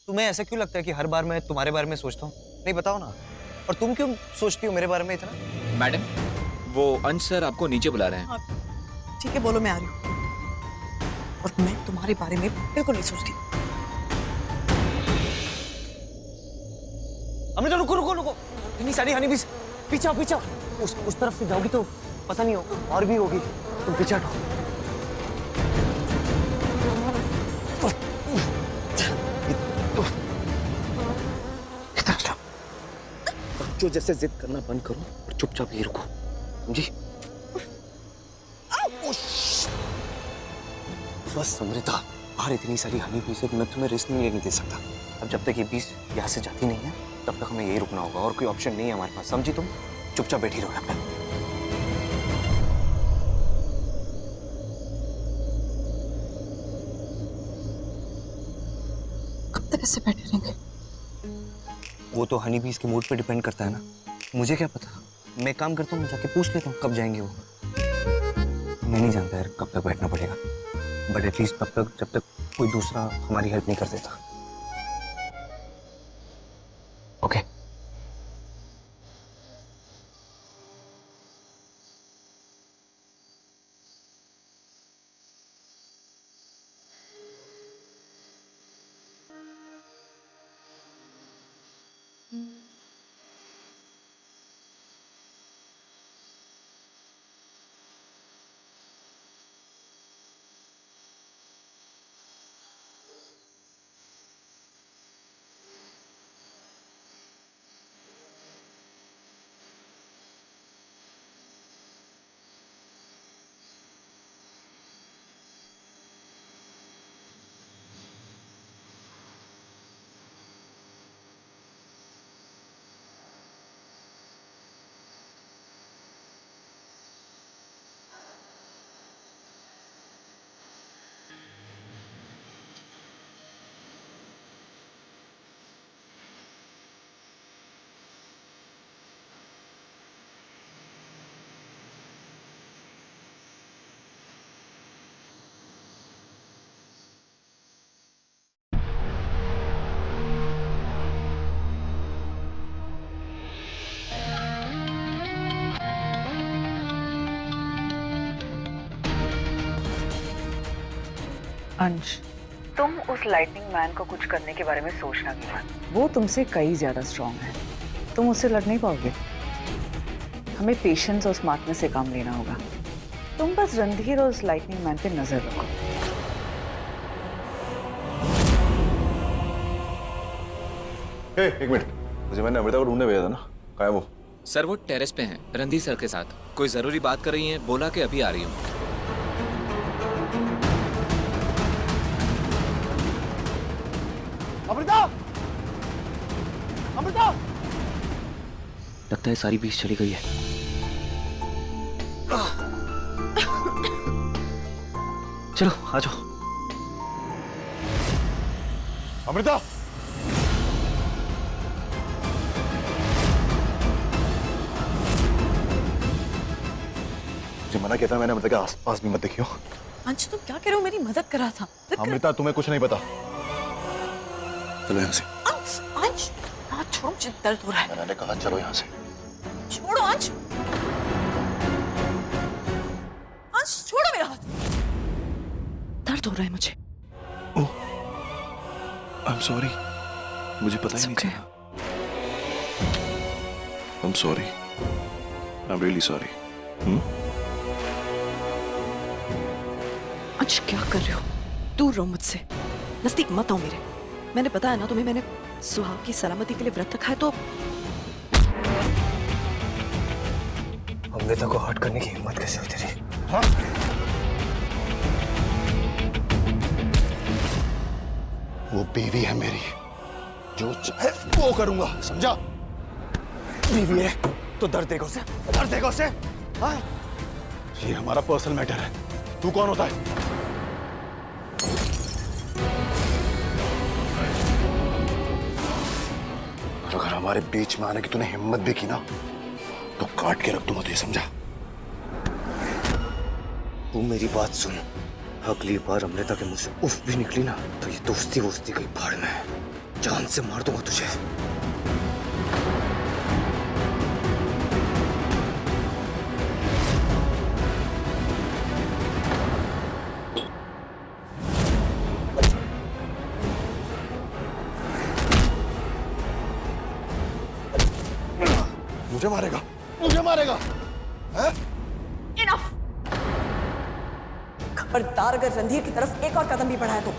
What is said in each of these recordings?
तुम्हें ऐसा क्यों लगता है कि हर बार मैं तुम्हारे बारे में सोचता हूँ? नहीं बताओ ना। और तुम क्यों सोचती हो मेरे बारे में इतना? मैडम, वो अंश सर आपको नीचे बुला रहे हैं। ठीक है, बोलो, मैं आ रही हूँ। और मैं तुम्हारे बारे में बिल्कुल नहीं सोचती। अमृता रुको रुको रुको, इतनी सारी हनी बीस, पीछे आओ पीछे आओ। उस तरफ से जाओगी तो पता नहीं होगा, और भी होगी। तुम पीछे हटो। बच्चों जैसे जिद करना बंद करो और चुपचाप यही रुको, समझी? बस अमृता, बाहर इतनी सारी हनी बीस है, मैं तुम्हें रिस्क नहीं लेने दे सकता। अब जब तक ये बीस यहाँ से जाती नहीं है तब तक हमें यही रुकना होगा, और कोई ऑप्शन नहीं है हमारे पास, समझी तुम? चुपचाप बैठी रहो यहाँ पे। कब तक ऐसे बैठे रहेंगे? वो तो हनी बीस के मूड पे डिपेंड करता है ना, मुझे क्या पता। मैं काम करता हूँ, जाके पूछ लेता हूँ कब जाएंगे वो। मैं नहीं जानता यार कब तक बैठना पड़ेगा, बट एटलीस्ट तब तक जब तक कोई दूसरा हमारी हेल्प नहीं कर देता। ओके अंश, तुम उस लाइटनिंग मैन को कुछ करने के बारे में सोचना भी मत। वो तुमसे कई ज्यादा स्ट्रांग है, तुम उससे लड़ नहीं पाओगे। हमें पेशेंस और स्मार्टनेस से काम लेना होगा। तुम बस रणधीर और उस लाइटनिंग मैन पे नजर रखो। एक मिनट, मुझे मैंने अमृता को ढूंढने भेजा था ना, कहाँ है वो? सर वो टेरेस पे हैं, रणधीर सर के साथ। कोई जरूरी बात कर रही हैं, बोला कि अभी आ रही हूँ। अमृता! अमृता! लगता है सारी बीस चली गई है। चलो आ जाओ। अमृता! मुझे मना किया था मैंने, अमृता के आसपास भी मत देखियो। अंश, तुम क्या कह रहे हो? मेरी मदद कर रहा था। अमृता, तुम्हें कुछ नहीं पता। चलो यहाँ से। अंश, हाथ छोड़ो, मुझे दर्द हो रहा है। मैंने कहा चलो यहाँ से। छोड़ो अंश। अंश, छोड़ो मेरा हाथ। दर्द हो रहा है मुझे। ओह, आई एम सॉरी, मुझे पता ही नहीं चला। I am sorry, I am really sorry. अंश, क्या कर रहे हो? दूर रहो मुझसे, नजदीक मत आओ मेरे। मैंने बताया ना तुम्हें, मैंने सुहाग की सलामती के लिए व्रत रखा है। तो अमृता को हर्ट करने की हिम्मत कैसे हुई तेरी? हाँ? वो बीवी है मेरी, जो चाहे वो करूंगा, समझा? बीवी है तो दर्द देगा उसे, दर्द देगा उसे। हाँ? ये हमारा पर्सनल मैटर है, तू कौन होता है? अगर हमारे बीच में आने की तूने हिम्मत भी की ना, तो काट के रख दूंगा तुझे, समझा? तू मेरी बात सुन, अगली बार अमृता के मुंह से उफ भी निकली ना तो ये दोस्ती वोस्ती कहीं भाड़ में है। जान से मार दूंगा तुझे। मुझे मारेगा, मुझे मारेगा। हैं? इनफ। खबरदार अगर रणधीर की तरफ एक और कदम भी बढ़ाया तो।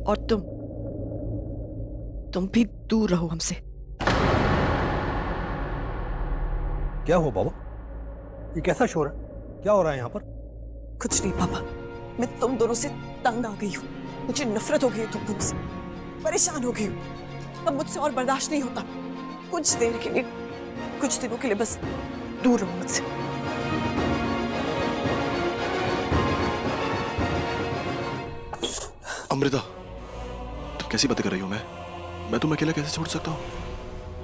और तुम भी दूर रहो हमसे। क्या हुआ बाबा? ये कैसा शोर है? क्या हो रहा है यहाँ पर? कुछ नहीं पापा, मैं तुम दोनों से तंग आ गई हूँ। मुझे नफरत हो गई है तुम दोनों से, परेशान हो गई हूँ। अब मुझसे और बर्दाश्त नहीं होता। कुछ देर के लिए, कुछ दिनों के लिए बस दूर रहो मुझसे। अमृता, तुम कैसी बातें कर रही हो? मैं तुम्हें अकेला कैसे छोड़ सकता हूँ?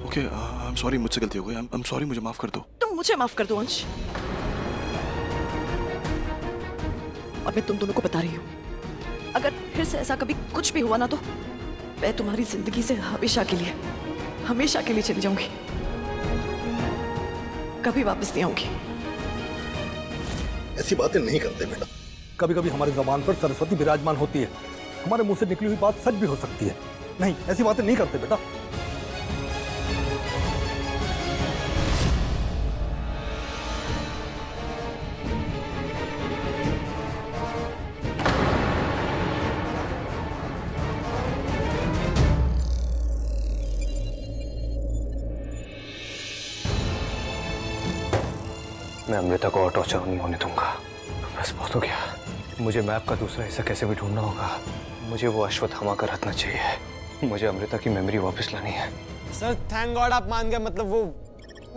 ओके, आई एम सॉरी, मुझसे गलती हो गई। आई एम सॉरी, मुझे माफ कर दो। तुम मुझे माफ कर दो अंश। और मैं तुम दोनों को बता रही हूँ, अगर फिर से ऐसा कभी कुछ भी हुआ ना तो मैं तुम्हारी जिंदगी से हमेशा के लिए चली जाऊंगी। कभी वापस नहीं आऊंगी। ऐसी बातें नहीं करते बेटा। कभी कभी हमारी जबान पर सरस्वती विराजमान होती है। हमारे मुंह से निकली हुई बात सच भी हो सकती है। नहीं, ऐसी बातें नहीं करते बेटा। मैं अमृता को और टॉर्चर नहीं होने दूंगा। बस बहुत हो गया। मुझे मैप का दूसरा हिस्सा कैसे भी ढूंढना होगा। मुझे वो अश्वत्थामा का रत्न चाहिए। मुझे अमृता की मेमोरी वापस लानी है। सर थैंक गॉड आप मान गए। मतलब वो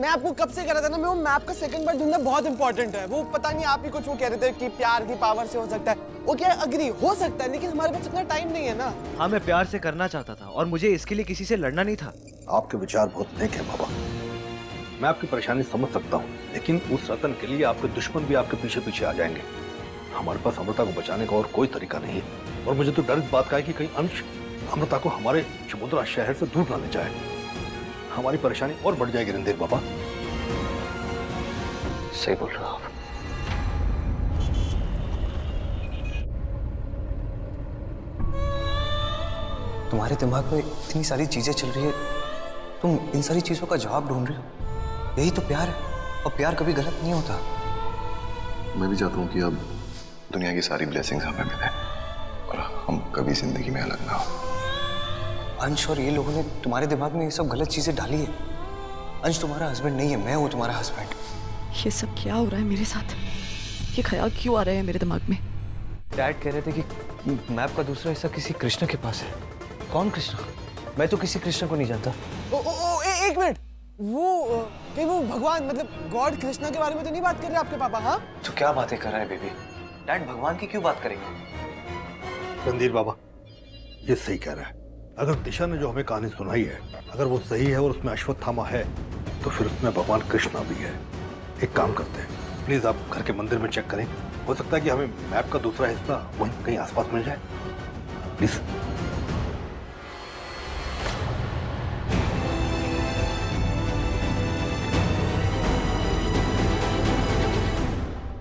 मैं आपको कब से कह रहा था ना, मैं वो मैप का सेकंड पार्ट ढूंढना बहुत इंपॉर्टेंट है। वो पता नहीं आप ही कुछ वो कह रहे थे कि प्यार की पावर से हो सकता है। वो क्या अग्री हो सकता है, लेकिन हमारे पास इतना टाइम नहीं है ना। हाँ, मैं प्यार से करना चाहता था और मुझे इसके लिए किसी से लड़ना नहीं था। आपके विचार बहुत नेक है बाबा। मैं आपकी परेशानी समझ सकता हूँ, लेकिन उस रतन के लिए आपके दुश्मन भी आपके पीछे पीछे आ जाएंगे। हमारे पास अमृता को बचाने का और कोई तरीका नहीं है। और मुझे तो डर इस बात का है कि कहीं अंश अमृता को हमारे चमुद्रा शहर से दूर ना ले जाए। हमारी परेशानी और बढ़ जाएगी रणधीर बाबा। सही बोल रहे हो आप। तुम्हारे दिमाग में इतनी सारी चीजें चल रही है, तुम इन सारी चीजों का जवाब ढूंढ रहे हो। यही तो प्यार है, और प्यार कभी गलत नहीं होता। मैं भी चाहता हूँ कि अब दुनिया की सारी ब्लेसिंग्स हमें मिले और हम कभी जिंदगी में अलग ना हो। अंश और ये लोगों ने तुम्हारे दिमाग में ये सब गलत चीजें डाली है। अंश तुम्हारा हस्बैंड नहीं है, मैं हूँ तुम्हारा हस्बैंड। ये सब क्या हो रहा है मेरे साथ? ये ख्याल क्यों आ रहे हैं मेरे दिमाग में? डैड कह रहे थे कि मैप का दूसरा हिस्सा किसी कृष्ण के पास है। कौन कृष्ण? मैं तो किसी कृष्ण को नहीं जानता। एक मिनट, वो कहीं वो भगवान मतलब गॉड कृष्णा के बारे में तो नहीं बात कर रहे आपके पापा? हाँ तो क्या बातें कर रहा है बेबी? डैड भगवान की क्यों बात करेंगे? रणधीर बाबा ये सही कह रहा है। अगर दिशा ने जो हमें कहानी सुनाई है, अगर वो सही है और उसमें अश्वत्थामा है, तो फिर उसमें भगवान कृष्णा भी है। एक काम करते हैं, प्लीज आप घर के मंदिर में चेक करें। हो सकता है कि हमें मैप का दूसरा हिस्सा वहीं कहीं आसपास मिल जाए। प्लीज।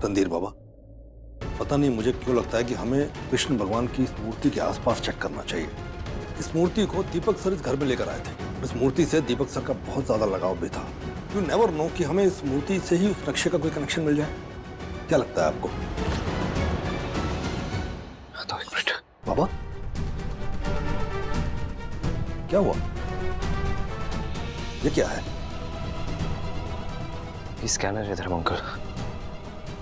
रणधीर बाबा, पता नहीं मुझे क्यों लगता है कि हमें कृष्ण भगवान की इस मूर्ति के आसपास चेक करना चाहिए। इस मूर्ति को दीपक सर इस घर में लेकर आए थे। इस मूर्ति से दीपक सर का बहुत ज्यादा लगाव भी था। यू नेवर नो कि हमें इस मूर्ति से ही उस नक्शे का कोई कनेक्शन मिल जाए। क्या लगता है आपको? एक मिनट। बाबा क्या हुआ? ये क्या है? ये स्कैनर है धर्मंकर,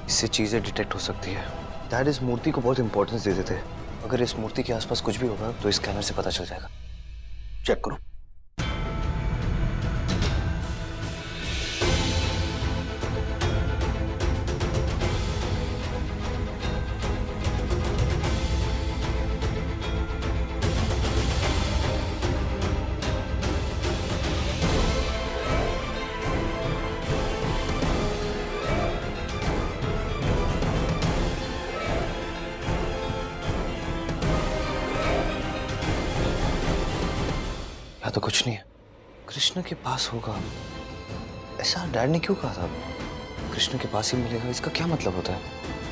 इससे चीजें डिटेक्ट हो सकती है। डैड इस मूर्ति को बहुत इंपॉर्टेंस दे देते हैं। अगर इस मूर्ति के आसपास कुछ भी होगा तो इस स्कैनर से पता चल जाएगा। चेक करो। ऐसा तो कुछ नहीं है। कृष्ण के पास होगा, ऐसा डैड ने क्यों कहा था? कृष्ण के पास ही मिलेगा, इसका क्या मतलब होता है?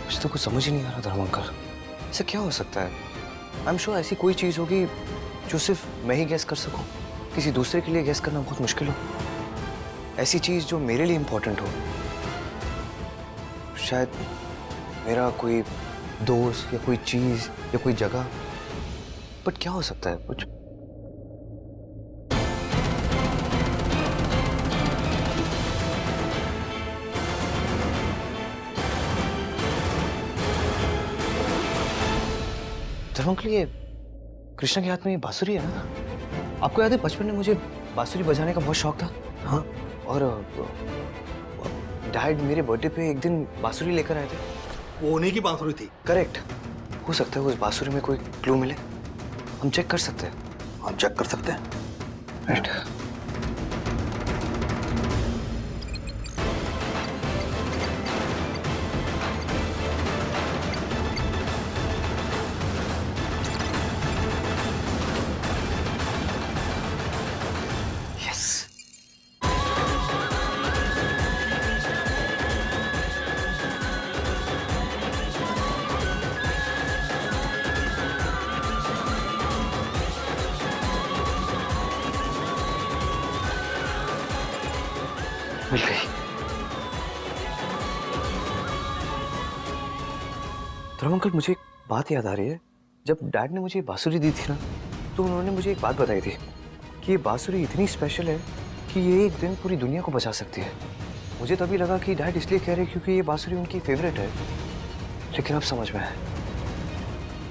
मुझे तो कुछ समझ ही नहीं आ रहा धर्मांकर। ऐसा क्या हो सकता है? आई एम श्योर ऐसी कोई चीज होगी जो सिर्फ मैं ही गैस कर सकूं। किसी दूसरे के लिए गैस करना बहुत मुश्किल हो। ऐसी चीज जो मेरे लिए इंपॉर्टेंट हो। शायद मेरा कोई दोस्त या कोई चीज या कोई जगह। बट क्या हो सकता है? कुछ धर्मंकल, ये कृष्णा के हाथ में ये बांसुरी है ना? आपको याद है बचपन में मुझे बांसुरी बजाने का बहुत शौक था। हाँ, और डैड मेरे बर्थडे पे एक दिन बांसुरी लेकर आए थे। वो उन्हीं की बांसुरी थी। करेक्ट। हो सकता है उस बांसुरी में कोई क्लू मिले। हम चेक कर सकते हैं। हम चेक कर सकते हैं। राइट। मिल गई। धर्मंकल, मुझे एक बात याद आ रही है। जब डैड ने मुझे बांसुरी दी थी ना, तो उन्होंने मुझे एक बात बताई थी कि ये बांसुरी इतनी स्पेशल है कि ये एक दिन पूरी दुनिया को बचा सकती है। मुझे तभी लगा कि डैड इसलिए कह रहे क्योंकि ये बांसुरी उनकी फेवरेट है, लेकिन अब समझ में आया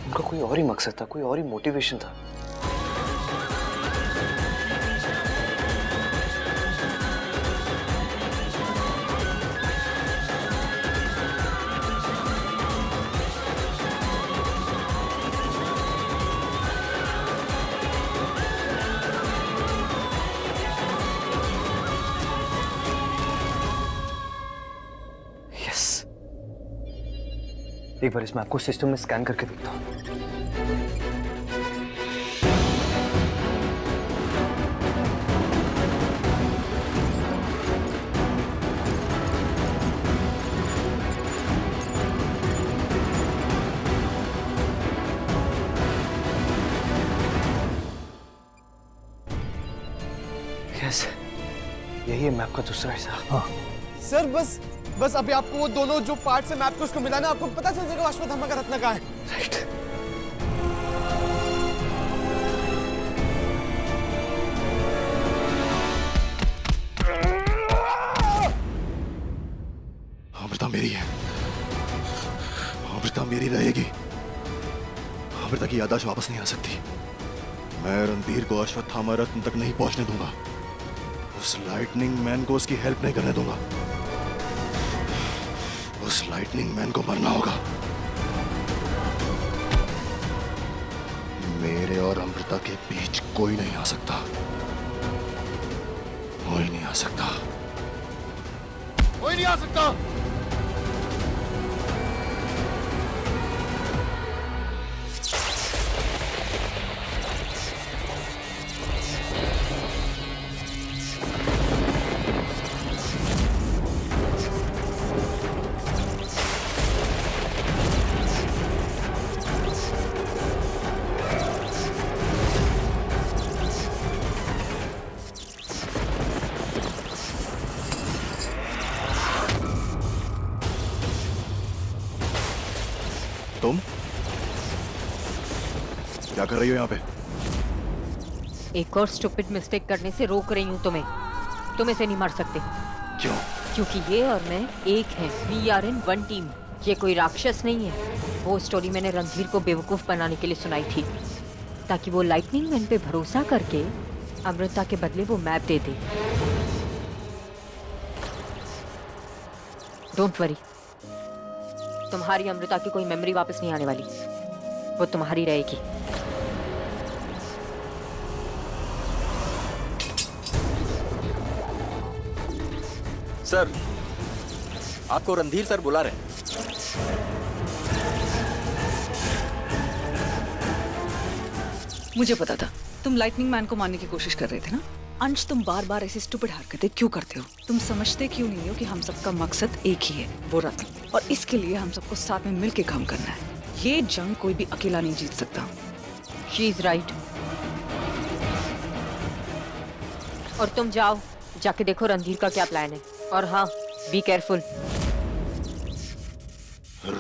उनका कोई और ही मकसद था, कोई और ही मोटिवेशन था। एक बार इसमें आपको सिस्टम में स्कैन करके देखता हूँ। यस, यही है मैप का दूसरा हिस्सा। हाँ सर, बस अभी आपको वो दोनों जो पार्ट्स है मैप को उसको मिलाना, आपको पता चल जाएगा अश्वत्थामा का रत्न कहाँ है। राइट। अमृता मेरी है, अमृता मेरी रहेगी। अमृता की याददाश्त वापस नहीं आ सकती। मैं रणधीर को अश्वत्थामा रत्न तक नहीं पहुंचने दूंगा। उस लाइटनिंग मैन को उसकी हेल्प नहीं करने दूंगा। उस लाइटनिंग मैन को मरना होगा। मेरे और अमृता के बीच कोई नहीं आ सकता, कोई नहीं आ सकता, कोई नहीं आ सकता। तुम क्या कर रही हो यहाँ पे? एक और स्टूपिड मिस्टेक करने से रोक रही हूँ तुम्हें। तुम इसे नहीं मार सकते। क्यों? क्योंकि ये और मैं एक हैं। We are in one team. ये कोई राक्षस नहीं है। वो स्टोरी मैंने रणधीर को बेवकूफ बनाने के लिए सुनाई थी, ताकि वो लाइटनिंग मैन पे भरोसा करके अमृता के बदले वो map they they. Don't worry, तुम्हारी अमृता की कोई मेमोरी वापस नहीं आने वाली। वो तुम्हारी रहेगी। सर, आपको रणधीर सर बुला रहे हैं। मुझे पता था तुम लाइटनिंग मैन को मारने की कोशिश कर रहे थे ना? अंश, तुम बार बार ऐसी स्टूपिड हरकतें क्यों करते हो? तुम समझते क्यों नहीं हो कि हम सबका मकसद एक ही है, वो रत्न, और इसके लिए हम सबको साथ में मिलके काम करना है। ये जंग कोई भी अकेला नहीं जीत सकता। She is right. और तुम जाओ, जाके देखो रणधीर का क्या प्लान है। और हाँ, बी केयरफुल।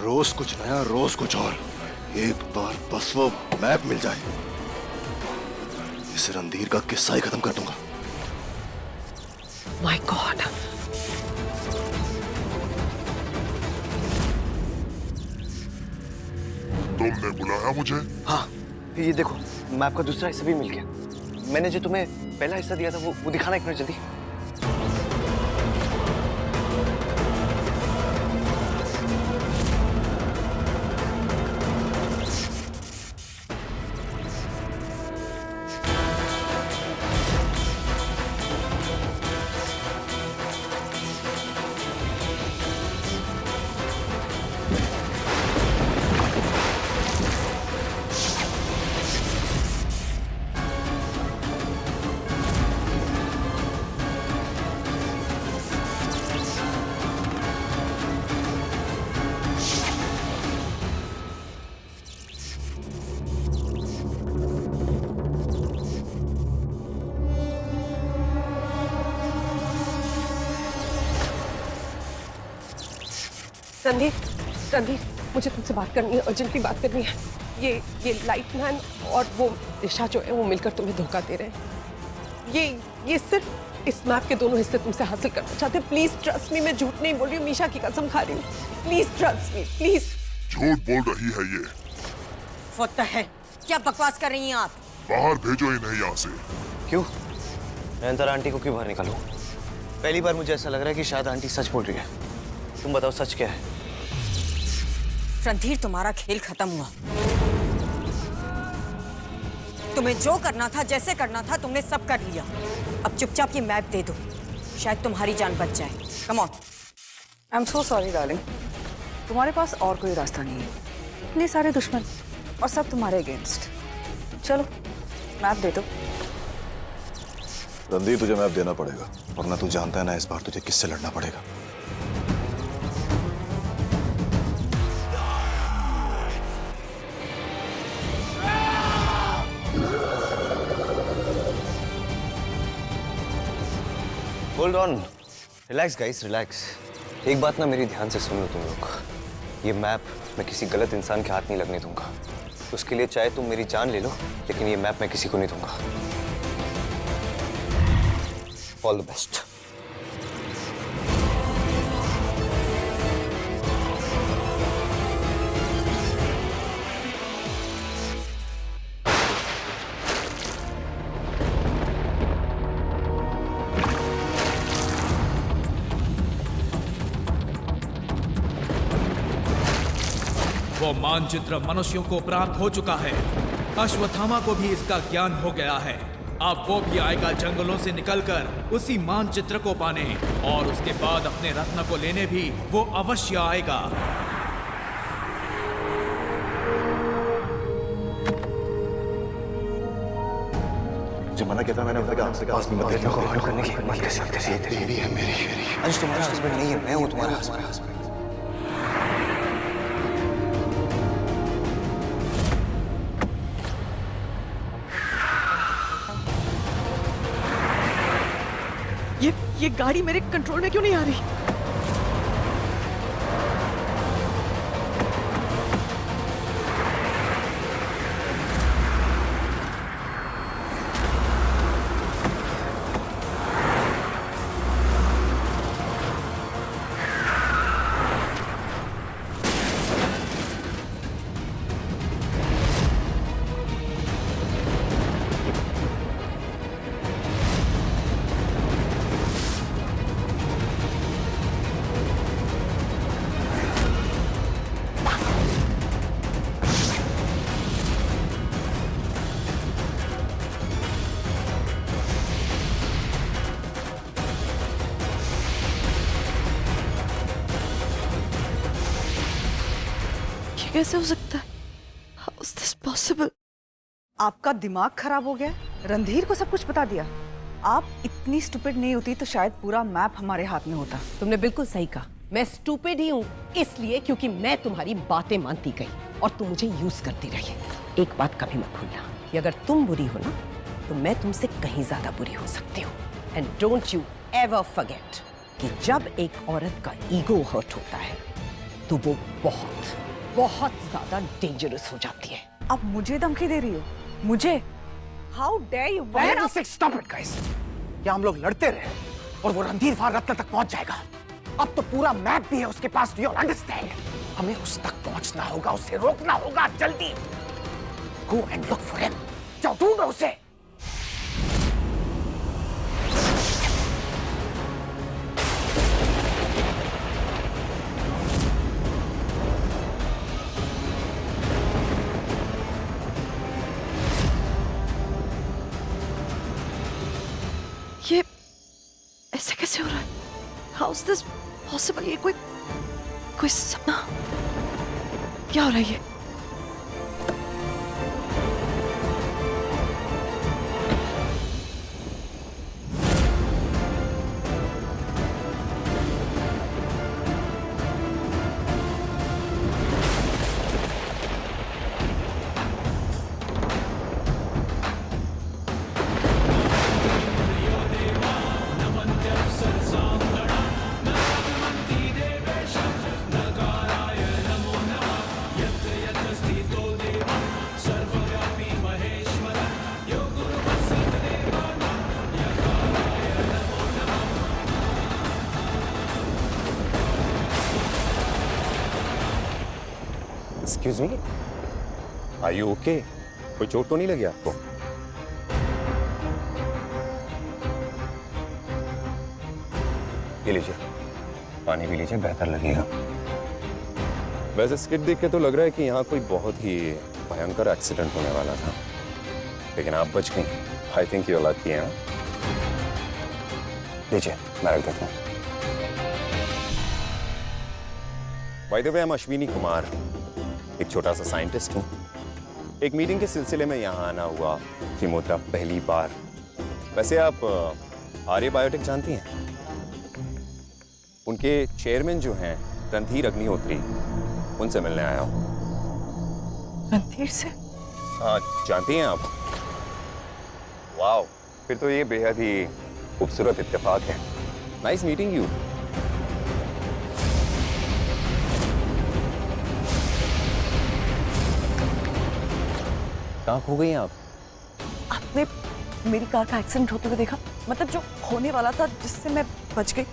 रोज कुछ नया, रोज कुछ और। एक बार बस वो मैप मिल जाए, इस रणधीर का किस्सा ही खत्म कर दूंगा। My God. तुमने बुलाया मुझे? हाँ, ये देखो मैप का दूसरा हिस्सा भी मिल गया। मैंने जो तुम्हें पहला हिस्सा दिया था वो दिखाना एक मिनट जल्दी। रणधीर, रणधीर, मुझे तुमसे बात करनी है, अर्जेंटली बात करनी है। ये लाइट मैन और वो दिशा जो है वो मिलकर तुम्हें धोखा दे रहे हैं। ये सिर्फ इस मैप के दोनों हिस्से तुमसे हासिल करना चाहते हैं। प्लीज ट्रस्ट मी, मैं झूठ नहीं बोल रही हूँ, मीशा की कसम खा रही हूँ। Please trust me, please. झूठ बोल रही है ये। होता है, क्या बकवास कर रही हैं आप? बाहर भेजो इन्हें यहाँ से। क्यों? नयनतारा आंटी को क्यों बाहर निकालूं? पहली बार मुझे ऐसा लग रहा है कि शायद आंटी सच बोल रही है। तुम बताओ सच क्या है? रणधीर, तुम्हारा खेल खत्म हुआ। तुम्हें जो करना था, जैसे करना था, तुमने सब कर लिया। अब चुपचाप ये मैप दे दो, शायद तुम्हारी जान बच जाए। Come on. I am so sorry darling, तुम्हारे पास और कोई रास्ता नहीं है। इतने सारे दुश्मन और सब तुम्हारे अगेंस्ट। चलो मैप दे दो। रणधीर, तुझे मैप देना पड़ेगा, वरना तू जानता है ना इस बार तुझे किससे लड़ना पड़ेगा। Hold on, relax guys, relax. एक बात ना मेरी ध्यान से सुन लो तुम लोग। ये मैप मैं किसी गलत इंसान के हाथ नहीं लगने दूंगा। उसके लिए चाहे तुम मेरी जान ले लो, लेकिन ये मैप मैं किसी को नहीं दूंगा। All the best. वो मानचित्र मनुष्यों को प्राप्त हो चुका है। अश्वत्थामा को भी इसका ज्ञान हो गया है। अब वो भी आएगा जंगलों से निकलकर उसी मानचित्र को पाने, और उसके बाद अपने रत्न को लेने भी वो अवश्य आएगा। जो मना किया था मैंने, पास में मत देखना। करने की हिम्मत कैसे होती है? तेरी है मेरी। अंश तुम्हारा हस्बैंड नहीं है, मैं हूँ तुम्हारा हस्बैंड। ये गाड़ी मेरे कंट्रोल में क्यों नहीं आ रही? कैसे हो सकता है? How is this possible? आपका दिमाग खराब हो गया? रणधीर को सब कुछ बता दिया? आप इतनी स्टूपिड नहीं होती तो शायद पूरा मैप हमारे हाथ में होता। तुमने बिल्कुल सही कहा, मैं स्टूपिड ही हूँ इसलिए क्योंकि मैं तुम्हारी बातें मानती गई और तुम मुझे यूज करती रही। एक बात कभी मत भूलना कि अगर तुम बुरी हो ना तो मैं तुमसे कहीं ज्यादा बुरी हो सकती हूँ। And don't you ever forget कि जब एक औरत का ईगो हर्ट होता है तो वो बहुत बहुत ज्यादा डेंजरस हो जाती है। आप मुझे धमकी दे रही हो? मुझे? How dare you! Stop it guys. क्या हम लोग लड़ते रहे और वो रणधीर फार रत्न तक पहुंच जाएगा? अब तो पूरा मैप भी है उसके पास। Do you understand? हमें उस तक पहुंचना होगा, उसे रोकना होगा। जल्दी go and look for him. जाओ ढूंढो उसे। ये ऐसे कैसे हो रहा है? How is this possible? ये कोई सपना? क्या हो रहा है ये? Excuse me? Are you okay? कोई चोट तो नहीं लगी आपको? ये लीजिए, पानी पी लीजिए, बेहतर लगेगा। वैसे स्किट देख के तो लग रहा है कि यहाँ कोई बहुत ही भयंकर एक्सीडेंट होने वाला था, लेकिन आप बच गई। आई थिंक यू लकी हैं। लीजिए, मैं रख देता हूँ। By the way, I'm Ashwini Kumar, एक छोटा सा साइंटिस्ट हूँ। एक मीटिंग के सिलसिले में यहाँ आना हुआ त्रिमोत्रा पहली बार। वैसे आप आर्य बायोटेक जानती हैं? उनके चेयरमैन जो हैं रणधीर अग्निहोत्री, उनसे मिलने आया हूँ। रणधीर से? हाँ, जानती हैं आप? वाओ, फिर तो ये बेहद ही खूबसूरत इत्तेफाक है। Nice meeting you. कहाँ खो गई आप? आपने मेरी कार का एक्सीडेंट होते हुए देखा? मतलब जो होने वाला था, जिससे मैं बच गई।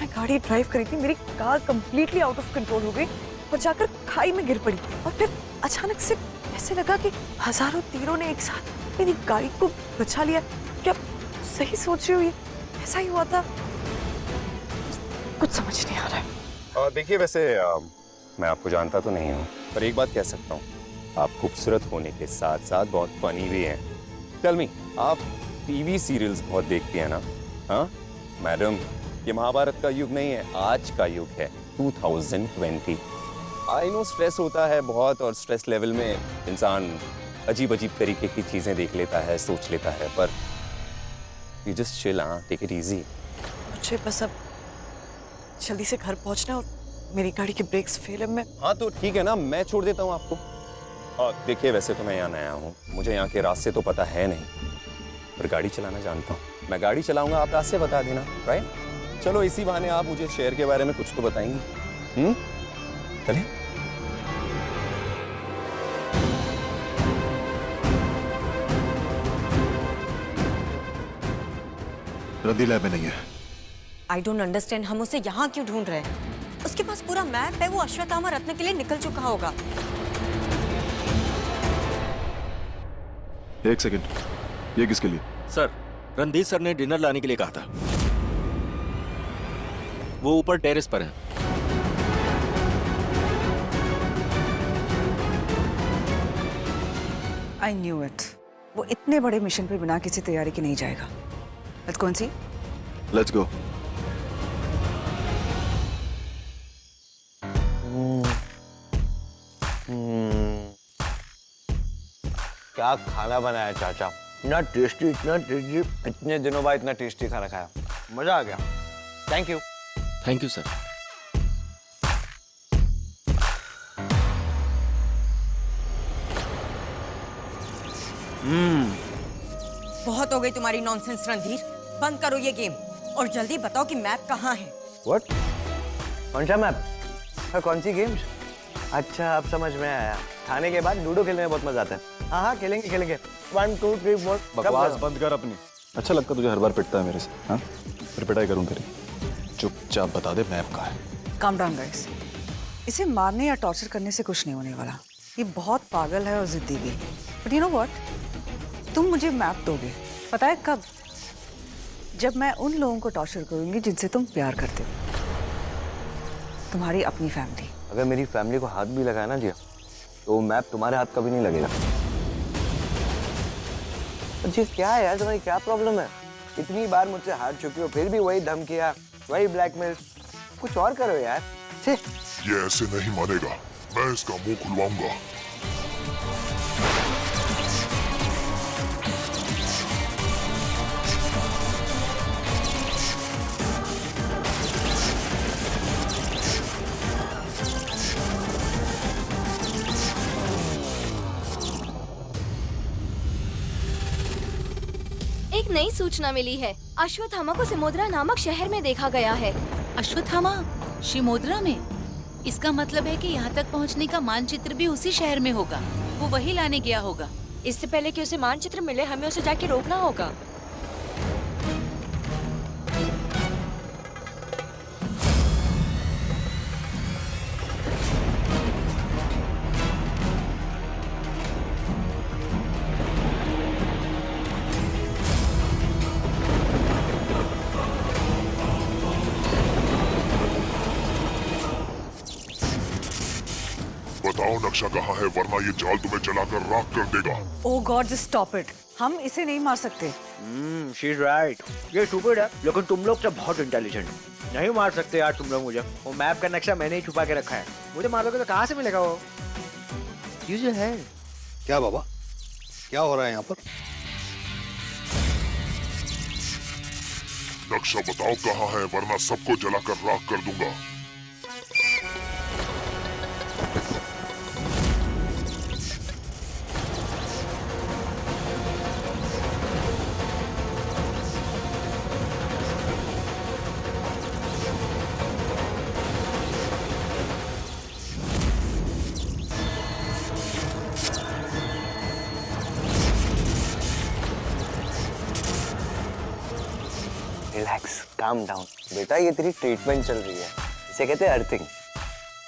मैं गाड़ी ड्राइव करी थी, मेरी car completely out of control हो गई और जाकर खाई में गिर पड़ी। और फिर अचानक से ऐसे लगा कि हजारों तीरों ने एक साथ मेरी गाड़ी को बचा लिया। क्या सही सोच रही हो? ये ऐसा ही हुआ था? कुछ समझ नहीं आ रहा है। देखिए, वैसे मैं आपको जानता तो नहीं हूँ, पर एक बात कह सकता हूँ, आप खूबसूरत होने के साथ साथ बहुत फनी भी हैं। टेल मी, आप टीवी सीरियल्स बहुत देखती हैं ना? हाँ मैडम, ये महाभारत का युग नहीं है, आज का युग है, 2020। आई नो स्ट्रेस होता है बहुत, और स्ट्रेस लेवल में इंसान अजीब अजीब तरीके की चीजें देख लेता है, सोच लेता है, पर you just chill, take it easy. मुझे बस अब जल्दी से घर पहुंचना और मेरी गाड़ी के ब्रेक्स फेल है। मैं हाँ तो ठीक है ना, मैं छोड़ देता हूँ आपको। देखिए, वैसे तो मैं यहाँ नया हूँ, मुझे यहाँ के रास्ते तो पता है नहीं, पर गाड़ी चलाना जानता हूँ। मैं गाड़ी चलाऊंगा, आप रास्ते बता देना, राइट? चलो, इसी बहाने आप मुझे शहर के बारे में कुछ तो बताएंगी। चलिए। रणधीर लैब में नहीं है। आई डोंट अंडरस्टैंड, हम उसे यहाँ क्यों ढूंढ रहे हैं? उसके पास पूरा मैप है, वो अश्वत्थामा रत्न के लिए निकल चुका होगा। एक सेकंड, ये किसके लिए? सर, रणधीर सर ने डिनर लाने के लिए कहा था। वो ऊपर टेरेस पर है। I knew it. वो इतने बड़े मिशन पे बिना किसी तैयारी के नहीं जाएगा। Let's go and see. Let's go. क्या खाना बनाया चाचा, इतना टेस्टी, इतने दिनों बाद इतना टेस्टी खाना खाया, मजा आ गया। Thank you. Thank you sir. बहुत हो गई तुम्हारी नॉनसेंस रणधीर, बंद करो ये गेम और जल्दी बताओ कि मैप कहाँ है। What? कौन सा मैप? कौन सी गेम्स? अच्छा अब समझ में आया, खाने के बाद लूडो खेलने में बहुत मजा आता है। हाँ खेलेंगे 1 2 3 4। बकवास बंद कर अपनी। अच्छा लगता तुझे हर बार पिटता है मेरे से? हाँ फिर पिटाई करूँ तेरी। चुपचाप बता दे मैप कहाँ है। काम डाउन गाइस, इसे मारने या टॉर्चर करने से कुछ नहीं होने वाला। ये बहुत पागल है और जिद्दी भी। बट यू नो व्हाट, तुम मुझे मैप दोगे, पता है कब? जब मैं उन लोगों को टॉर्चर करूंगी जिनसे तुम प्यार करते हो, तुम्हारी अपनी फैमिली। अगर मेरी फैमिली को हाथ भी लगाया ना जी, तो मैप तुम्हारे हाथ कभी नहीं लगेगा। जी क्या है यार, तुम्हारी क्या प्रॉब्लम है? इतनी बार मुझसे हार चुकी हो, फिर भी वही धमकियां, वही ब्लैकमेल। कुछ और करो यार। ये ऐसे नहीं मानेगा, मैं इसका मुंह खुलवाऊंगा। एक नई सूचना मिली है, अश्वत्थामा को सिमोद्रा नामक शहर में देखा गया है। अश्वत्थामा शिमोद्रा में? इसका मतलब है कि यहाँ तक पहुँचने का मानचित्र भी उसी शहर में होगा। वो वही लाने गया होगा। इससे पहले कि उसे मानचित्र मिले, हमें उसे जाके रोकना होगा। बताओ नक्शा कहाँ है, वरना ये जाल तुम्हें जलाकर राख कर देगा। ओह गॉड, जस्ट स्टॉप इट। हम इसे नहीं मार सकते। She is right. ये स्टूपिड है, लेकिन तुम लोग तो बहुत इंटेलिजेंट। नहीं मार सकते यार तुम लोग मुझे। वो मैप का नक्शा मैंने ही छुपा के रखा है। मुझे मारोगे तो कहाँ से मिलेगा वो? Use your hand. क्या बाबा, क्या हो रहा है यहाँ पर? नक्शा बताओ कहाँ है, वरना सबको जलाकर राख कर दूंगा। रिलैक्स, काम डाउन बेटा, ये तेरी ट्रीटमेंट चल रही है, इसे कहते हैं अर्थिंग।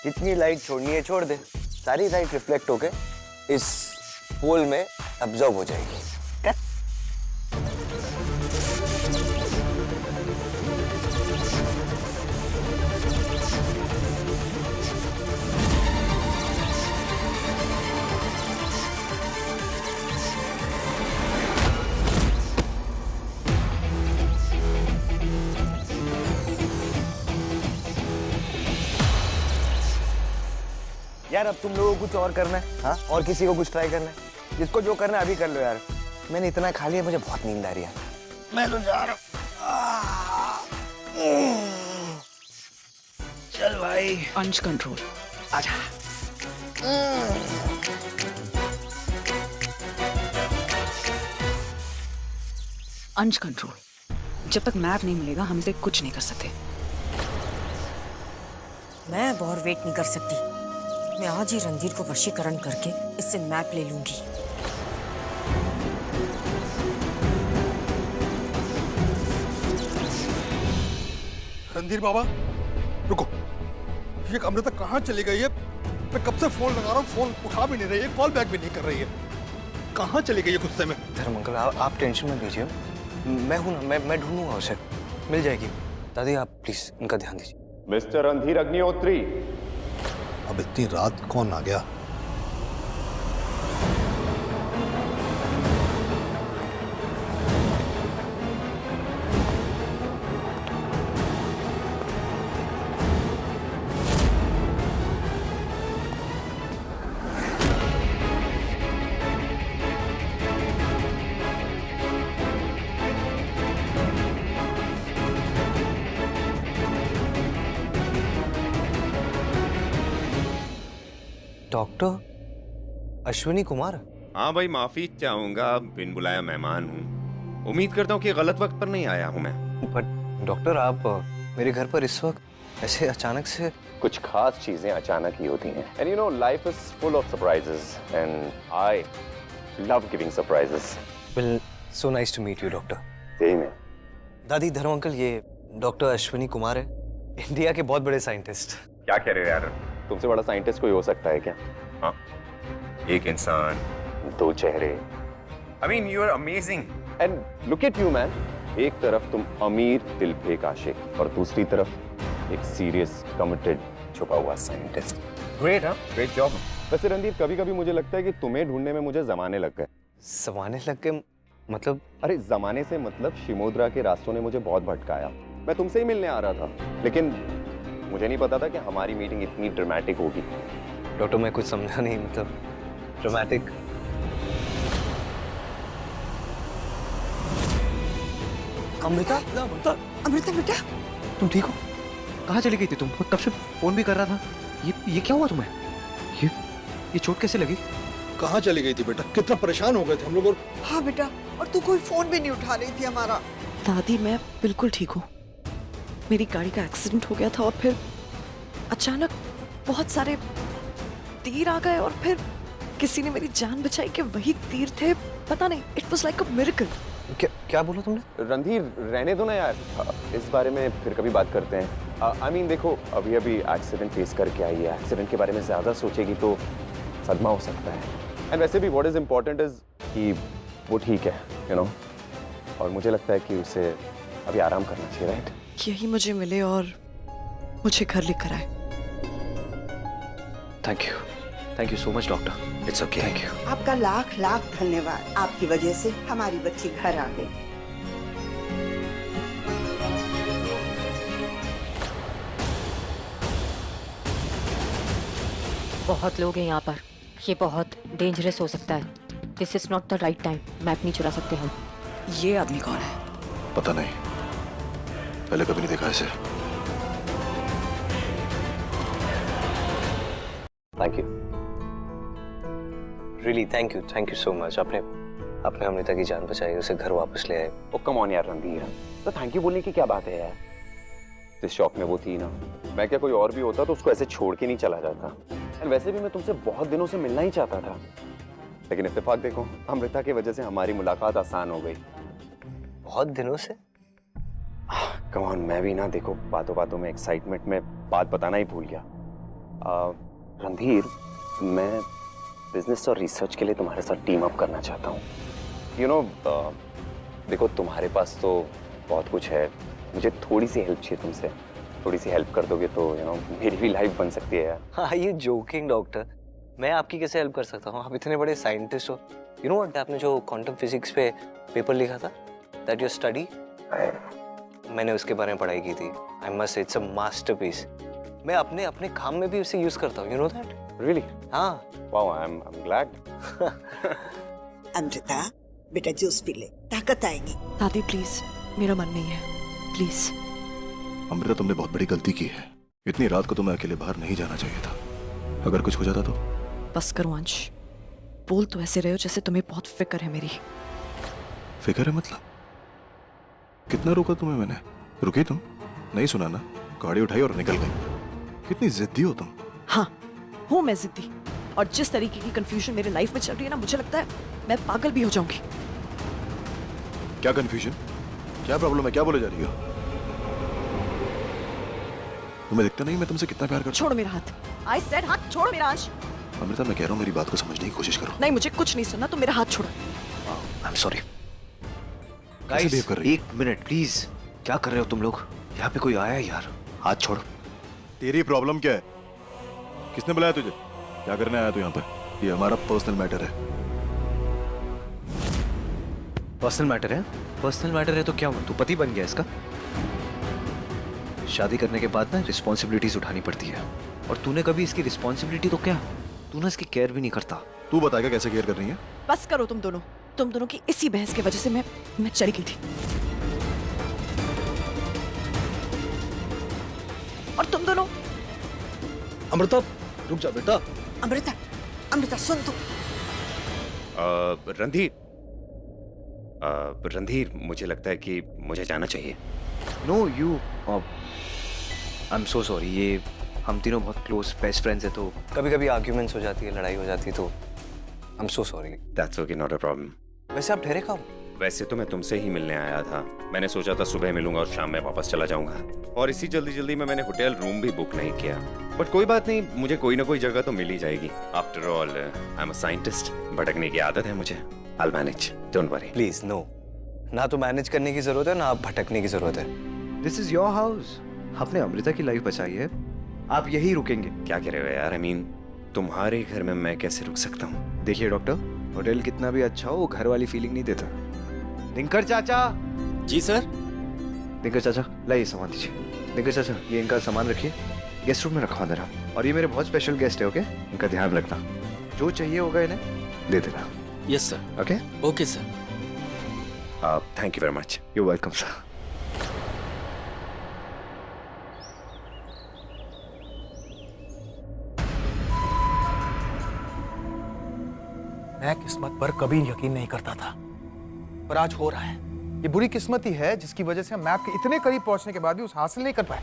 जितनी लाइट छोड़नी है छोड़ दे, सारी लाइट रिफ्लेक्ट होके इस पोल में अब्जॉर्ब हो जाएगी। यार अब तुम लोगों को कुछ और करना है, हाँ? और किसी को कुछ ट्राई करना है? जिसको जो करना है अभी कर लो यार। मैंने इतना खा लिया, मुझे बहुत नींद आ रही है। मैं तो जा रहा हूँ। चल भाई। अंश कंट्रोल। आजा। अंश कंट्रोल। जब तक मैप नहीं मिलेगा हम इसे कुछ नहीं कर सकते। मैं अब और वेट नहीं कर सकती। मैं आज ही रणधीर को वशीकरण करके इससे मैप ले लूंगी। रणधीर बाबा रुको, ये अमृता कहाँ चली गई है? मैं कब से फोन लगा रहा हूँ, फोन उठा भी नहीं रही है, कॉल बैक भी नहीं कर रही है। कहाँ चली गई है गुस्से में? धर्मंकल आप टेंशन मत लीजिए, मैं हूं ना, मैं ढूंढूंगा उसे, मिल जाएगी। दादी आप प्लीज इनका ध्यान दीजिए। मिस्टर रणधीर अग्निहोत्री। अब इतनी रात कौन आ गया? डॉक्टर अश्विनी कुमार? हाँ भाई, माफी चाहूंगा, बिन बुलाया मेहमान हूँ। उम्मीद करता हूँ कि गलत वक्त पर नहीं आया हूँ मैं। बट डॉक्टर, आप मेरे घर पर इस वक्त ऐसे अचानक से? कुछ खास चीजें अचानक ही होती हैं। And you know, life is full of surprises and I love giving surprises. Well, so nice to meet you doctor. Same है। दादी, धर्म अंकल, ये डॉक्टर अश्विनी कुमार है, इंडिया के बहुत बड़े साइंटिस्ट। क्या कह रहे हो यार, तुमसे बड़ा साइंटिस्ट कोई हो सकता है क्या? हाँ, एक इंसान, दो चेहरे। I mean, you are amazing. And look at you, man. एक तरफ तुम अमीर दिल फेक आशिक और दूसरी तरफ एक सीरियस कमिटेड छुपा हुआ साइंटिस्ट। ग्रेट, हाँ, ग्रेट जॉब। वैसे रणदीप, कभी-कभी मुझे लगता है कि तुम्हें ढूंढने में मुझे जमाने लग गए। जमाने लग गए मतलब? अरे जमाने से मतलब शिमोद्रा के रास्तों ने मुझे बहुत भटकाया। मैं तुमसे ही मिलने आ रहा था, लेकिन मुझे नहीं पता था कि हमारी मीटिंग इतनी ड्रामेटिक होगी। डॉक्टर, मैं कुछ समझा नहीं, मतलब ड्रामेटिक? अमृता? अमृता बेटा, तुम ठीक हो? कहाँ चली गई थी तुम? कब से फोन भी कर रहा था। ये क्या हुआ तुम्हें? ये चोट कैसे लगी? कहाँ चली गई थी बेटा? कितना परेशान हो गए थे हम लोग। हाँ बेटा, और तू कोई फोन भी नहीं उठा रही थी हमारा। दादी, मैं बिल्कुल ठीक हूँ। मेरी गाड़ी का एक्सीडेंट हो गया था और फिर अचानक बहुत सारे तीर आ गए और फिर किसी ने मेरी जान बचाई कि वही तीर थे। पता नहीं, it was like a miracle. क्या बोला तुमने? रणधीर, रहने दो ना यार, इस बारे में फिर कभी बात करते हैं। आई मीन देखो, अभी एक्सीडेंट फेस करके आई है, एक्सीडेंट के बारे में ज्यादा सोचेगी तो सदमा हो सकता है। एंड वैसे भी व्हाट इज इम्पोर्टेंट इज कि वो ठीक है, यू नो, और मुझे लगता है कि उसे अभी आराम करना चाहिए, राइट? यही मुझे मिले और मुझे घर लेकर आए। Thank you so much doctor. It's okay. Thank you. आपका लाख लाख धन्यवाद। आपकी वजह से हमारी बच्ची घर आ गई। बहुत लोग हैं यहाँ पर, ये बहुत डेंजरस हो सकता है। This is not the right time. Map नहीं चुरा सकते हम। ये आदमी कौन है? पता नहीं, पहले कभी नहीं देखा इसे। Thank you, really thank you so much. आपने अमृता की जान बचाई, उसे घर वापस ले आए। ओ कम ऑन यार रणधीर, तो थैंक यू बोलने की क्या बात है यार? जिस शॉप में वो थी ना, मैं क्या कोई और भी होता तो उसको ऐसे छोड़ के नहीं चला जाता। एंड वैसे भी मैं तुमसे बहुत दिनों से मिलना ही चाहता था, लेकिन इत्तेफाक देखो, अमृता की वजह से हमारी मुलाकात आसान हो गई। बहुत दिनों से? कम ऑन, मैं भी ना देखो बातों बातों में एक्साइटमेंट में बात बताना ही भूल गया। रणधीर, मैं बिजनेस और रिसर्च के लिए तुम्हारे साथ टीम अप करना चाहता हूँ। यू नो, देखो तुम्हारे पास तो बहुत कुछ है, मुझे थोड़ी सी हेल्प चाहिए तुमसे। थोड़ी सी हेल्प कर दोगे तो यू नो मेरी भी लाइफ बन सकती है यार। हाँ, ये जोकिंग डॉक्टर, मैं आपकी कैसे हेल्प कर सकता हूँ? आप इतने बड़े साइंटिस्ट हो। यू नो व्हाट, आपने जो क्वांटम फिजिक्स पे पेपर लिखा था, दैट योर स्टडी, मैंने उसके बारे में पढ़ाई की थी। I must say it's a masterpiece. मैं अपने काम में भी उसे यूज करता हूँ, यू नो दैट? रियली? हाँ। Wow, I am glad. Amrita बेटा, जूस पी ले, ताकत आएगी। दादी प्लीज, मेरा मन नहीं है, प्लीज। अमृता, तुमने बहुत बड़ी गलती की है। इतनी रात को तुम्हें अकेले बाहर नहीं जाना चाहिए था। अगर कुछ हो जाता तो? बस करो अंश, बोल तो ऐसे रहे हो जैसे तुम्हें बहुत फिक्र है मेरी। फिक्र है मतलब? कितना रोका तुम्हें मैंने? रुकी तुम? नहीं सुना ना? गाड़ी उठाई और निकल गई। कितनी जिद्दी हो तुम। हाँ, हूँ मैं जिद्दी, और जिस तरीके की कंफ्यूजन मेरे लाइफ में चल रही है ना, मुझे लगता है मैं पागल भी हो जाऊंगी। क्या कंफ्यूजन? क्या प्रॉब्लम है? क्या बोले जा रही हो? तुम्हें दिखता नहीं मैं तुमसे कितना प्यार करता हूं? छोड़ो मेरा हाथ। आई सेड हाथ छोड़ो मेरा अंश। अमृता, मैं कह रहा हूँ मेरी बात को समझने की कोशिश करो। नहीं, मुझे कुछ नहीं सुनना, तुम मेरा हाथ छोड़ो। I am sorry. गाइस, एक मिनट प्लीज। क्या कर रहे हो तुम लोग? यहाँ पे कोई आया है यार। हाथ छोड़ो। तेरी प्रॉब्लम क्या है? किसने बुलाया तुझे? क्या करने आया तू यहाँ पे? ये हमारा पर्सनल मैटर है। पर्सनल मैटर है? पर्सनल मैटर है तो क्या हुआ? तू पति बन गया इसका? शादी करने के बाद ना रिस्पॉन्सिबिलिटीज उठानी पड़ती है, और तूने कभी इसकी रिस्पॉन्सिबिलिटी तो क्या, तू ना इसकी केयर भी नहीं करता। तू बताएगा कैसे केयर कर रही है? बस करो तुम दोनों की इसी बहस की वजह से मैं चली गई थी। और तुम दोनों। अमृता रुक जा बेटा, अमृता, अमृता सुन तू। रणधीर, मुझे लगता है कि मुझे जाना चाहिए। No you, I am so sorry. ये हम तीनों बहुत क्लोज बेस्ट फ्रेंड्स हैं, तो कभी कभी आर्ग्यूमेंट्स हो जाती है, लड़ाई हो जाती है, तो आई am so sorry. That's okay, not a problem. वैसे आप ठहरे कब? वैसे तो मैं तुमसे ही मिलने आया था। मैंने सोचा था सुबह मिलूंगा और शाम में वापस चला जाऊंगा, और इसी जल्दी जल्दी में मैंने होटल रूम भी बुक नहीं किया। बट कोई बात नहीं, मुझे कोई ना कोई जगह तो मिल ही जाएगी। After all I am a scientist, भटकने की आदत है मुझे। I'll manage, don't worry. Please no, ना तो मैनेज करने की जरूरत है ना आप भटकने की जरूरत है। This is your house. आपने अमृता की लाइफ बचाई है, आप यही रुकेंगे। क्या कह रहे हो यार? I mean, तुम्हारे घर में मैं कैसे रुक सकता हूँ? देखिए डॉक्टर, होटल कितना भी अच्छा हो, वो घर वाली फीलिंग नहीं देता। दिनकर चाचा। जी सर। दिनकर चाचा, लाइए सामान दीजिए। दिनकर चाचा, ये इनका सामान रखिए, गेस्ट रूम में रखवा देना। और ये मेरे बहुत स्पेशल गेस्ट है, ओके? इनका ध्यान रखना, जो चाहिए होगा इन्हें दे देना। Yes sir. Okay okay sir. Thank you very much. You welcome sir. मैं किस्मत पर कभी यकीन नहीं करता था, पर आज हो रहा है। ये बुरी किस्मत ही है जिसकी वजह से हम मैप के इतने करीब पहुंचने के बाद भी उस हासिल नहीं कर पाए।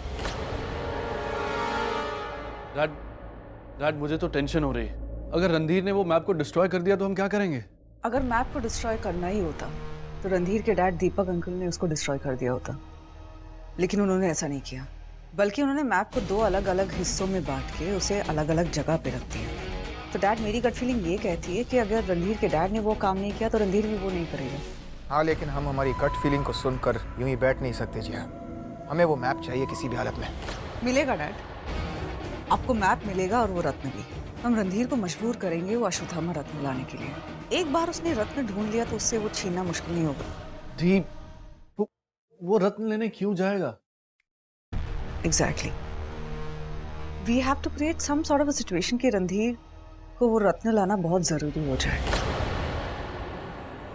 डैड, मुझे तो टेंशन हो रही है। अगर रणधीर ने वो मैप को डिस्ट्रॉय कर दिया तो हम क्या करेंगे? अगर मैप को डिस्ट्रॉय करना ही होता तो रणधीर के डैड दीपक अंकल ने उसको डिस्ट्रॉय कर दिया होता, लेकिन उन्होंने ऐसा नहीं किया। बल्कि उन्होंने मैप को 2 अलग अलग हिस्सों में बांट के उसे अलग अलग जगह पे रख दिया। तो डैड, मेरी गट फीलिंग ये कहती है कि अगर रणधीर के डैड ने वो काम नहीं किया तो रणधीर भी वो नहीं करेगा। हाँ, लेकिन हम हमारी गट फीलिंग को सुनकर यूं ही बैठ नहीं सकते जी। हमें वो मैप चाहिए किसी भी हालत में। मिलेगा डैड, आपको मैप मिलेगा और वो रत्न भी। हम रणधीर को मजबूर करेंगे वो अश्वत्थामा रत्न लाने के लिए। एक बार उसने रत्न ढूंढ लिया तो उससे वो छीनना मुश्किल नहीं होगा। जी, वो रत्न लेने क्यों जाएगा? Exactly. We have to create some sort of a situation कि रणधीर को वो रत्न लाना बहुत जरूरी हो जाए।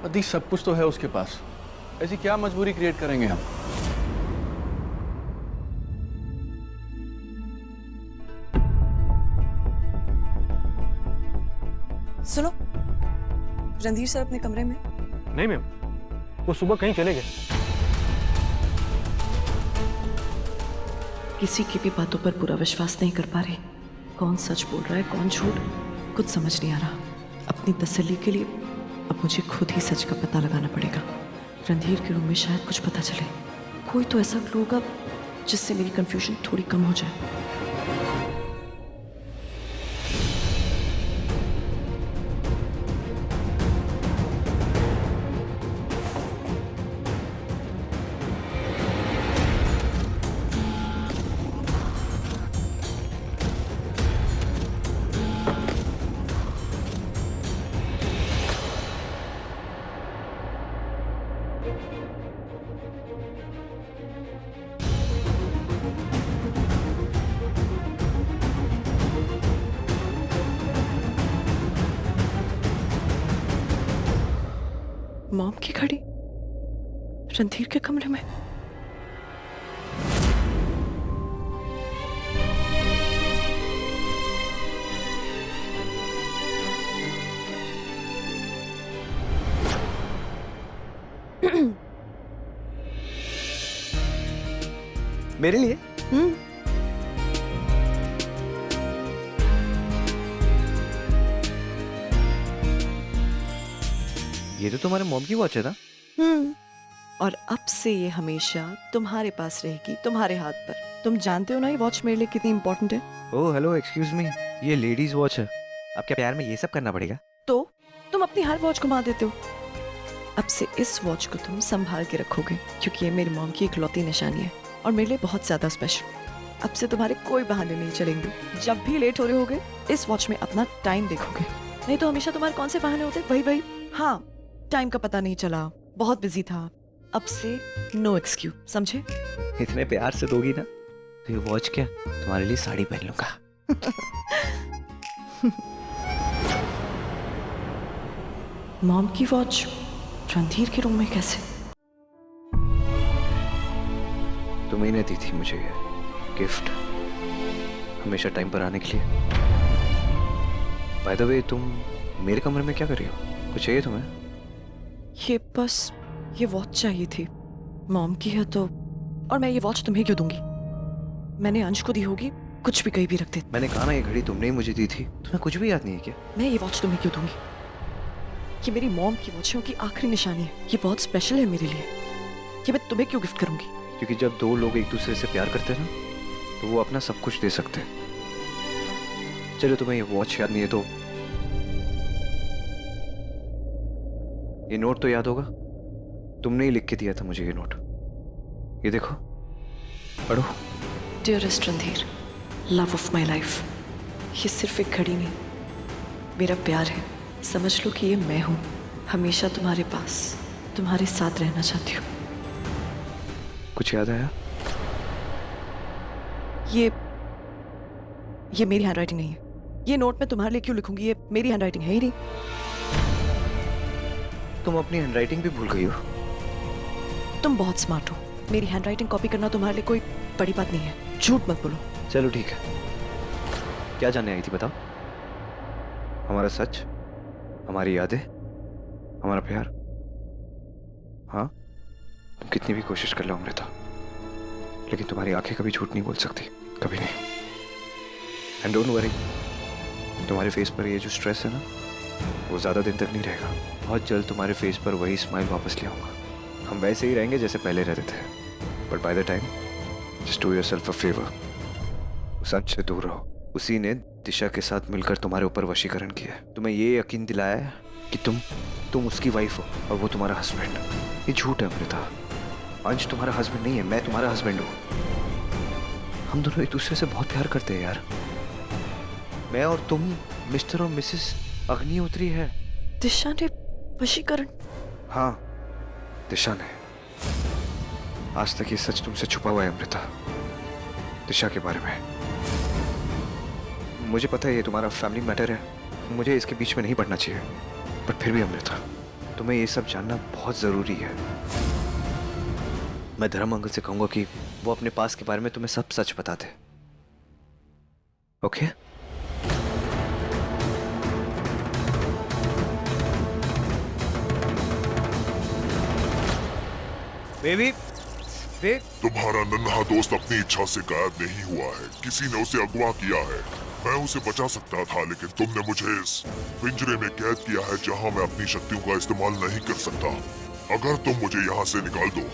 अदी सब कुछ तो है उसके पास, ऐसी क्या मजबूरी क्रिएट करेंगे हम? सुनो, रणधीर सर अपने कमरे में। नहीं मैम, वो सुबह कहीं चले गए। किसी की भी बातों पर पूरा विश्वास नहीं कर पा रही। कौन सच बोल रहा है, कौन झूठ, कुछ समझ नहीं आ रहा। अपनी तसल्ली के लिए अब मुझे खुद ही सच का पता लगाना पड़ेगा। रणधीर के रूम में शायद कुछ पता चले। कोई तो ऐसा क्लू होगा जिससे मेरी कंफ्यूजन थोड़ी कम हो जाए। मॉम की घड़ी रणधीर के कमरे में। मेरे लिए? ये तो तुम्हारे मॉम की वॉच है ना? और अब से ये हमेशा तुम्हारे पास रहेगी, तुम्हारे हाथ पर। तुम जानते हो ना ये वॉच मेरे लिए कितनी इंपॉर्टेंट है। ओह हेलो, एक्सक्यूज मी, ये लेडीज वॉच है। आपके प्यार में ये सब करना पड़ेगा? तो तुम अपनी हर वॉच घुमा देते हो। अब से इस वॉच को तुम संभाल के रखोगे, क्योंकि ये मेरी मॉम की इकलौती निशानी है और मेरे लिए बहुत ज्यादा स्पेशल। अब से तुम्हारे कोई बहाने नहीं चलेंगे। जब भी लेट हो रहे होगे इस वॉच में अपना टाइम देखोगे। नहीं तो हमेशा तुम्हारे कौन से बहाने होते? वही हाँ, टाइम का पता नहीं चला, बहुत बिजी था। अब से नो एक्सक्यूज, समझे? इतने प्यार से दोगी ना तो ये वॉच क्या, तुम्हारे लिए साड़ी पहन लूंगा। मॉम की वॉच रणधीर के रूम में कैसे? तुम्ही ने दी थी मुझे ये गिफ्ट, हमेशा टाइम पर आने के लिए। बाय द वे, तुम मेरे कमरे में क्या कर रही हो? कुछ चाहिए तुम्हें? ये बस ये वॉच चाहिए थी, मॉम की है तो। और मैं ये वॉच तुम्हें क्यों दूंगी? मैंने अंश को दी होगी, कुछ भी कहीं भी रख दे। मैंने कहा ना, ये घड़ी तुमने ही मुझे दी थी। तुम्हें कुछ भी याद नहीं है क्या? मैं ये वॉच तुम्हें क्यों दूंगी? ये मेरी मॉम की वॉच है, उनकी आखिरी निशानी है। ये बहुत स्पेशल है मेरे लिए। ये मैं तुम्हें क्यों गिफ्ट करूंगी? क्योंकि जब दो लोग एक दूसरे से प्यार करते हैं ना, तो वो अपना सब कुछ दे सकते हैं। चलो, तुम्हें ये वॉच याद नहीं है तो ये नोट तो याद होगा। तुमने ही लिख के दिया था मुझे ये नोट। ये देखो, पढ़ो। Dearest Randhir, love of my life, ये सिर्फ एक घड़ी नहीं, मेरा प्यार है। समझ लो कि ये मैं हूं। हमेशा तुम्हारे पास, तुम्हारे साथ रहना चाहती हूँ। कुछ याद आया? ये मेरी हैंडराइटिंग नहीं है। ये नोट मैं तुम्हारे लिए क्यों लिखूंगी? ये मेरी हैंडराइटिंग है ही नहीं। तुम अपनी हैंडराइटिंग भी भूल गई हो। तुम बहुत स्मार्ट हो। मेरी हैंडराइटिंग कॉपी करना तुम्हारे लिए कोई बड़ी बात नहीं है। झूठ मत बोलो। चलो ठीक है, क्या जानने आई थी बताओ? हमारा सच, हमारी यादें, हमारा प्यार। हाँ, तुम कितनी भी कोशिश कर लो अमृता, लेकिन तुम्हारी आंखें कभी झूठ नहीं बोल सकती, कभी नहीं। एंड डोंट वरी, तुम्हारे फेस पर ये जो स्ट्रेस है ना, वो ज्यादा दिन तक नहीं रहेगा। बहुत जल्द तुम्हारे फेस पर वही स्माइल वापस ले आऊंगा। हम वैसे ही रहेंगे जैसे पहले रहते थे। But by the time, just do yourself a favour. उस अंश से दूर रहो। उसी ने दिशा के साथ मिलकर तुम्हारे ऊपर वशीकरण किया है। तुम्हें ये यकीन दिलाया है कि तुम उसकी वाइफ हो और वो तुम्हारा हस्बैंड। ये झूठ है अमृता। अंश तुम्हारा हस्बैंड नहीं है, मैं तुम्हारा हस्बैंड हूँ। हम दोनों एक दूसरे से बहुत प्यार करते हैं यार। मैं और तुम मिस्टर और मिसेस अग्निहोत्री है। दिशा ने वशीकरण? हाँ, दिशा ने। आज तक ये सच तुमसे छुपा हुआ है अमृता, दिशा के बारे में। मुझे पता है ये तुम्हारा फैमिली मैटर है, मुझे इसके बीच में नहीं पड़ना चाहिए, बट फिर भी अमृता, तुम्हें ये सब जानना बहुत जरूरी है। मैं धर्म अंकल से कहूंगा कि वो अपने पास के बारे में तुम्हें सब सच बता दे। ओके? बेबी, तुम्हारा नन्हा दोस्त अपनी इच्छा से गायब नहीं हुआ है, किसी ने उसे अगवा किया है। मैं उसे बचा सकता था, लेकिन तुमने मुझे इस पिंजरे में कैद किया है जहां मैं अपनी शक्तियों का इस्तेमाल नहीं कर सकता। अगर तुम मुझे यहाँ से निकाल दो,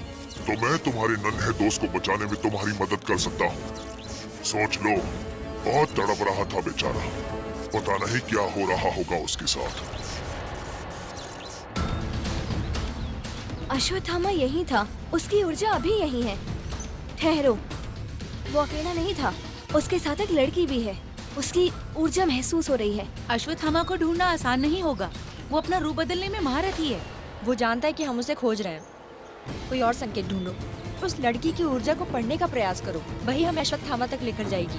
तो मैं तुम्हारे नन्हे दोस्त को बचाने में तुम्हारी मदद कर सकता हूँ। सोच लो, बहुत तड़प रहा था बेचारा, पता नहीं क्या हो रहा होगा उसके साथ। अश्वत्थामा यही था, उसकी ऊर्जा अभी यही है। ठहरो, वो अकेला नहीं था, उसके साथ एक लड़की भी है। उसकी ऊर्जा महसूस हो रही है। अश्वत्थामा को ढूंढना आसान नहीं होगा, वो अपना रूप बदलने में महारथी है। वो जानता है कि हम उसे खोज रहे हैं। कोई और संकेत ढूंढो, उस लड़की की ऊर्जा को पढ़ने का प्रयास करो, वही हमें अश्वत्थामा तक लेकर जाएगी।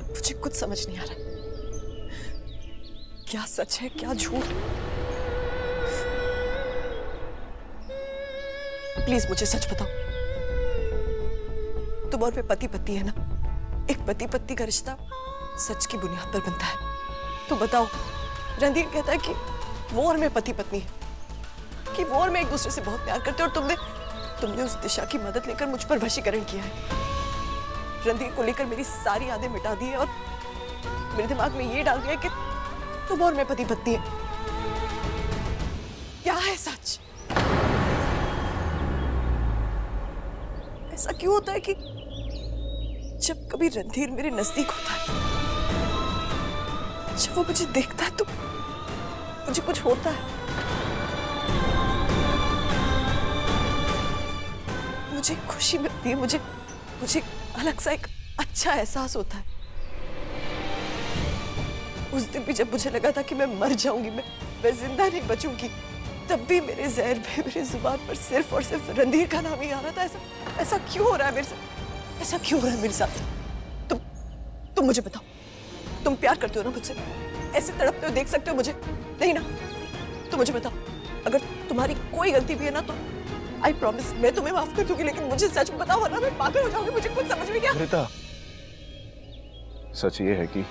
मुझे कुछ समझ नहीं आ रहा, क्या सच है क्या झूठ। प्लीज मुझे सच बताओ, तुम और मैं पति पत्नी है ना? एक पति पत्नी का रिश्ता सच की बुनियाद पर बनता है। तो बताओ, रणधीर कहता है कि वो और मैं पति पत्नी है, कि वो और मैं एक दूसरे से बहुत प्यार करते हैं, और तुमने उस दिशा की मदद लेकर मुझ पर वशीकरण किया है। रणधीर को लेकर मेरी सारी यादें मिटा दी है और मेरे दिमाग में ये डाल दिया कि तुम और मैं पति पत्नी है। क्या है सच? ऐसा क्यों होता है कि जब कभी रणधीर मेरे नजदीक होता है, जब वो मुझे देखता है, तो मुझे कुछ होता है। मुझे खुशी मिलती है, मुझे अलग सा एक अच्छा एहसास होता है। उस दिन भी जब मुझे लगा था कि मैं मर जाऊंगी, मैं जिंदा नहीं बचूंगी, तब भी मेरे ज़हन में, मेरी जुबान पर सिर्फ और सिर्फ रणधीर का नाम ही आ रहा था। ऐसा क्यों हो रहा है मेरे साथ? ऐसा क्यों हो रहा है मेरे साथ? तुम मुझे बताओ, तुम प्यार करते हो ना मुझसे? ऐसे तड़पते हो देख सकते हो मुझे? नहीं ना? तो मुझे बताओ, अगर तुम्हारी कोई गलती भी है ना, आई प्रॉमिस मैं तुम्हें माफ कर दूंगी, लेकिन मुझे सच बताओ वरना मैं पागल हो जाऊंगी। मुझे कुछ समझ में क्या। अमृता, सच ये है कि